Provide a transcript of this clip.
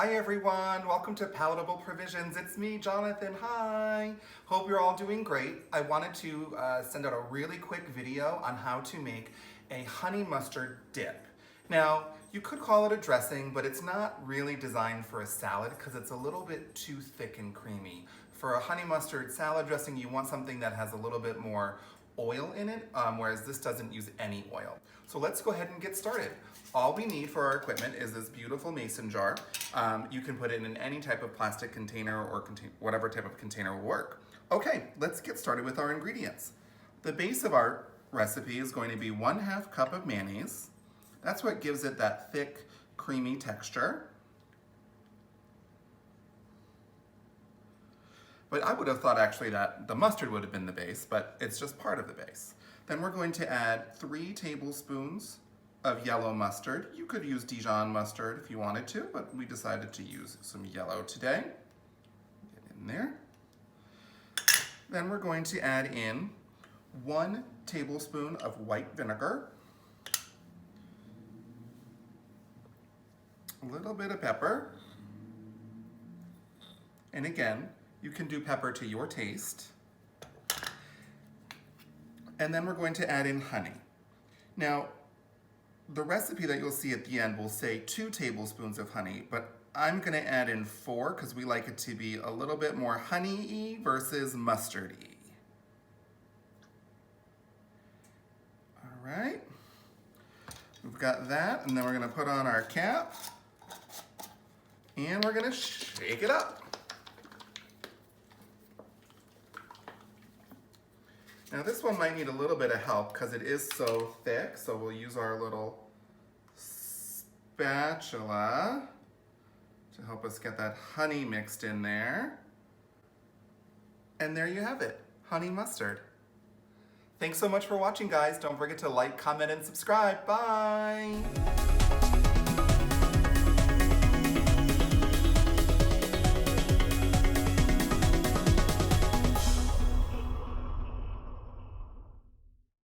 Hi everyone, welcome to Palatable Provisions. It's me, Jonathan. Hi. Hope you're all doing great. I wanted to send out a really quick video on how to make a honey mustard dip. Now, you could call it a dressing, but it's not really designed for a salad because it's a little bit too thick and creamy. For a honey mustard salad dressing, you want something that has a little bit more oil in it, whereas this doesn't use any oil. So let's go ahead and get started. All we need for our equipment is this beautiful mason jar. You can put it in any type of plastic container or whatever type of container will work. Okay, let's get started with our ingredients. The base of our recipe is going to be 1/2 cup of mayonnaise. That's what gives it that thick, creamy texture. But I would have thought actually that the mustard would have been the base, but it's just part of the base. Then we're going to add 3 tablespoons of yellow mustard. You could use Dijon mustard if you wanted to, but we decided to use some yellow today. Get in there. Then we're going to add in 1 tablespoon of white vinegar, a little bit of pepper, and again, you can do pepper to your taste. And then we're going to add in honey. Now, the recipe that you'll see at the end will say 2 tablespoons of honey, but I'm gonna add in 4 because we like it to be a little bit more honey-y versus mustard-y. All right, we've got that, and then we're gonna put on our cap, and we're gonna shake it up. Now this one might need a little bit of help because it is so thick, so we'll use our little spatula to help us get that honey mixed in there. And there you have it, honey mustard. Thanks so much for watching, guys. Don't forget to like, comment, and subscribe. Bye!